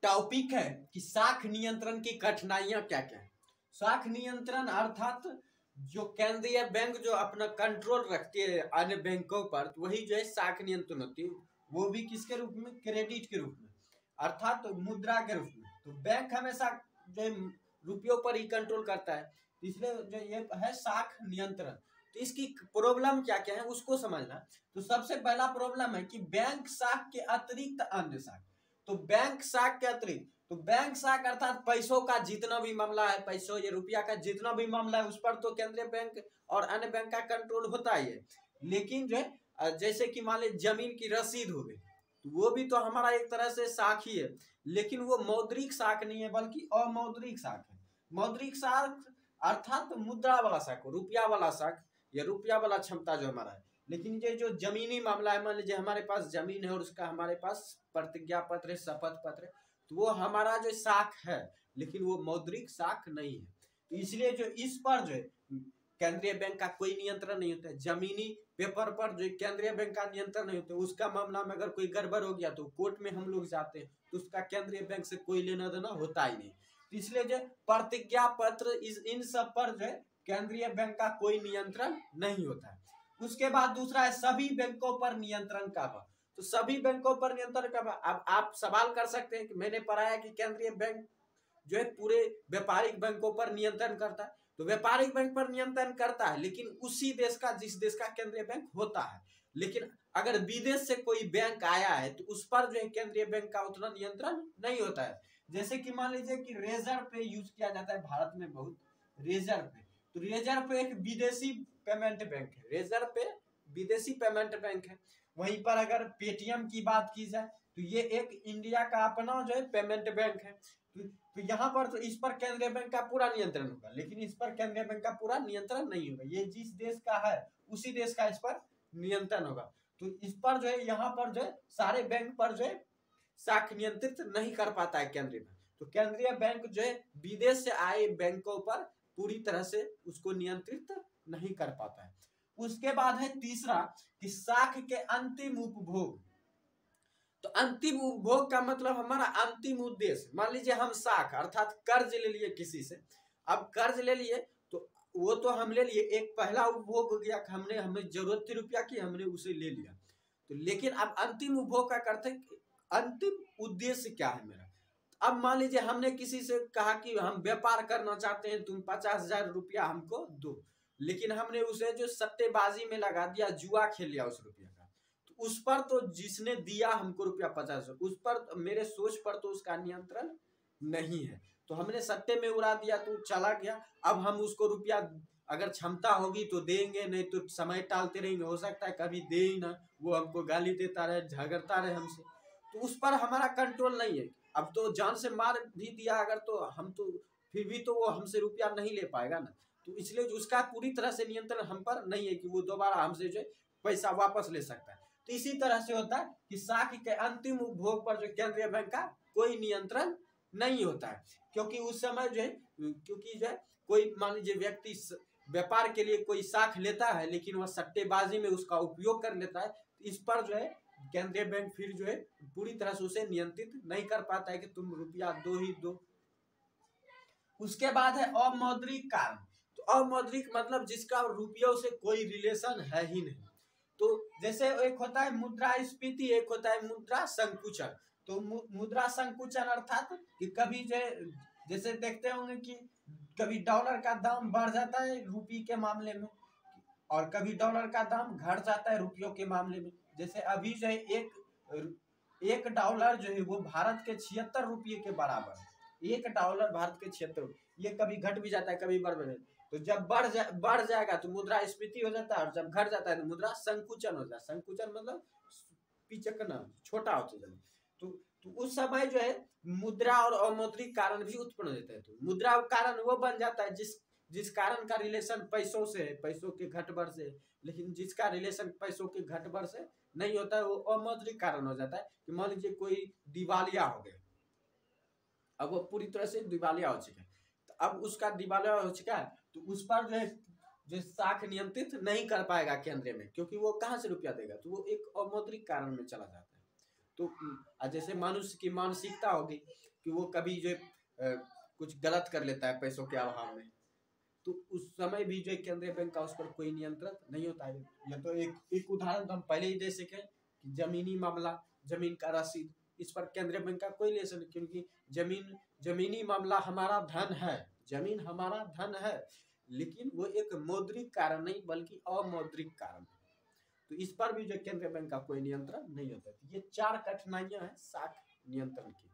Topic है कि साख नियंत्रण की कठिनाइयां क्या क्या है। साख नियंत्रण अर्थात जो केंद्रीय बैंक जो अपना कंट्रोल रखती है अन्य बैंकों पर, तो वही जो है साख नियंत्रण होती है। वो भी किसके रूप में? क्रेडिट के रूप में, अर्थात तो मुद्रा के रूप में। तो बैंक हमेशा जो है रुपयों पर ही कंट्रोल करता है, इसलिए जो ये है साख नियंत्रण। तो इसकी प्रॉब्लम क्या क्या है उसको समझना। तो सबसे पहला प्रॉब्लम है कि बैंक साख के अतिरिक्त अन्य साख। तो बैंक साख के अतिरिक्त, तो बैंक साख अर्थात पैसों का जितना भी मामला है, पैसों या रुपया का जितना भी मामला है, उस पर तो केंद्रीय बैंक और अन्य बैंक का कंट्रोल होता ही है। लेकिन जो है जैसे कि मान लीजिए जमीन की रसीद हो गई, तो वो भी तो हमारा एक तरह से साख ही है, लेकिन वो मौद्रिक साख नहीं है बल्कि अमौद्रिक साख है। मौद्रिक साख अर्थात मुद्रा वाला साख, रुपया वाला साख या रुपया वाला क्षमता जो हमारा है। लेकिन ये जो जमीनी मामला है, मान लीजिए हमारे पास जमीन है और उसका हमारे पास प्रतिज्ञा पत्र, शपथ पत्र, तो वो हमारा जो साख है, लेकिन वो मौद्रिक साख नहीं है। तो इसलिए जो इस पर जो है केंद्रीय बैंक का कोई नियंत्रण नहीं होता है। जमीनी पेपर पर जो केंद्रीय बैंक का नियंत्रण नहीं होता है। उसका मामला में अगर कोई गड़बड़ हो गया तो कोर्ट में हम लोग जाते हैं, तो उसका केंद्रीय बैंक से कोई लेना देना होता ही नहीं। तो इसलिए जो प्रतिज्ञा पत्र इन सब पर जो है केंद्रीय बैंक का कोई नियंत्रण नहीं होता है। उसके बाद दूसरा है सभी बैंकों पर नियंत्रण का भाव। तो सभी बैंकों पर नियंत्रण का भाव, अब आप सवाल कर सकते हैं कि मैंने पढ़ा है कि केंद्रीय बैंक जो है पूरे व्यापारिक बैंकों पर नियंत्रण करता है। तो व्यापारिक बैंक पर नियंत्रण करता है, लेकिन उसी देश का जिस देश का केंद्रीय बैंक होता है। लेकिन अगर विदेश से कोई बैंक आया है तो उस पर जो है केंद्रीय बैंक का उतना नियंत्रण नहीं होता है। जैसे कि मान लीजिए कि रेजर पे यूज किया जाता है भारत में बहुत, रेजर पे। तो रेजर पे एक विदेशी पेमेंट बैंक है, रेजर पे विदेशी पेमेंट बैंक है। वहीं पर अगर पेटीएम की बात की जाए तो ये एक इंडिया का अपना जो है पेमेंट बैंक है। तो यहाँ पर तो इस पर केंद्रीय बैंक का पूरा नियंत्रण होगा, लेकिन इस पर केंद्रीय बैंक का पूरा नियंत्रण नहीं होगा। ये जिस देश का है उसी देश का इस पर नियंत्रण होगा। तो इस पर जो है यहाँ पर जो है सारे बैंक पर जो है साख नियंत्रित नहीं कर पाता है केंद्रीय बैंक। तो केंद्रीय बैंक जो है विदेश से आए बैंकों पर पूरी तरह से उसको नियंत्रित नहीं कर पाता है। उसके बाद है तीसरा कि साख के अंतिम उपभोग। तो अंतिम उपभोग का मतलब हमारा अंतिम उद्देश्य, मान लीजिए हम साख अर्थात कर्ज ले लिए किसी से। अब कर्ज ले लिए तो वो तो हम ले लिए, एक पहला उपभोग हो गया, हमने हमें जरूरत थी रुपया की, हमने उसे ले लिया। तो लेकिन अब अंतिम उपभोग का करते अंतिम उद्देश्य क्या है मेरा। अब मान लीजिए हमने किसी से कहा कि हम व्यापार करना चाहते हैं, तुम 50,000 रुपया हमको दो, लेकिन हमने उसे जो सट्टेबाजी में लगा दिया, जुआ खेल लिया उस रुपया का। तो उस पर तो जिसने दिया हमको रुपया 50, उस पर मेरे सोच पर तो उसका नियंत्रण नहीं है। तो हमने सट्टे में उड़ा दिया तो चला गया। अब हम उसको रुपया अगर क्षमता होगी तो देंगे, नहीं तो समय टालते रहेंगे। हो सकता है कभी दे ही ना, वो हमको गाली देता रहे, झगड़ता रहे हमसे, तो उस पर हमारा कंट्रोल नहीं है। अब तो जान से मार भी दिया अगर, तो हम तो फिर भी तो वो हमसे रुपया नहीं ले पाएगा ना। तो इसलिए उसका पूरी तरह से नियंत्रण हम पर नहीं है कि वो दोबारा हमसे जो पैसा वापस ले सकता है। तो इसी तरह से होता है कि साख के अंतिम उपभोग पर जो केंद्रीय बैंक का कोई नियंत्रण नहीं होता है, क्योंकि उस समय जो है कोई मान लीजिए व्यक्ति व्यापार के लिए कोई साख लेता है, लेकिन वह सट्टेबाजी में उसका उपयोग कर लेता है। इस पर जो है केंद्रीय बैंक फिर जो है पूरी तरह से उसे नियंत्रित नहीं कर पाता है कि तुम रुपया दो ही दो। उसके बाद है अमौद्रिक कारण। तो अमौद्रिक मतलब जिसका रुपयों से कोई रिलेशन है ही नहीं। तो जैसे एक होता है मुद्रास्फीति, एक होता है मुद्रा संकुचन। तो मुद्रा संकुचन अर्थात कि कभी जैसे देखते होंगे कि कभी डॉलर का दाम बढ़ जाता है रुपये के मामले में, और कभी डॉलर का दाम घट जाता है रुपयों के मामले में। जैसे अभी जो है एक डॉलर जो है वो भारत के 76 रुपये के बराबर है। एक डॉलर भारत के 76, ये कभी घट भी जाता है कभी बढ़ भी। तो जब बढ़ जाएगा तो मुद्रास्फीति हो जाता है, और जब घट जाता है तो मुद्रा संकुचन हो जाता है। संकुचन मतलब पिचकना, छोटा होता है। तो उस समय जो है मुद्रा और अमौद्रिक कारण भी उत्पन्न हो जाता है। तो मुद्रा कारण वो बन जाता है जिस कारण का रिलेशन पैसों से है, पैसों के घट बढ़ से। लेकिन जिसका रिलेशन पैसों के घट बढ़ से नहीं होता है, वो अमौद्रिक कारण हो जाता है। कि मान लीजिए कोई दिवालिया हो गया, अब वो पूरी तरह से दिवालिया हो चुका है, तो अब उसका दिवालिया हो चुका है तो उस पर जो साख नियंत्रित नहीं कर पाएगा केंद्र में, क्योंकि वो कहाँ से रुपया देगा, तो वो एक अमौद्रिक कारण में चला जाता है। तो जैसे मनुष्य की मानसिकता होगी कि वो कभी जो कुछ गलत कर लेता है पैसों के अभाव में, तो उस समय भी जो केंद्रीय बैंक का उस पर कोई नियंत्रण नहीं होता है। ये तो एक उदाहरण तो हम पहले ही दे सके कि जमीनी मामला, जमीन का रसीद, इस पर केंद्रीय बैंक का कोई लेसन, क्योंकि जमीनी मामला हमारा धन है, जमीन हमारा धन है, लेकिन वो एक मौद्रिक कारण नहीं बल्कि अमौद्रिक कारण है। तो इस पर भी जो केंद्रीय बैंक का कोई नियंत्रण नहीं होता। ये 4 कठिनाइयां हैं साख नियंत्रण की।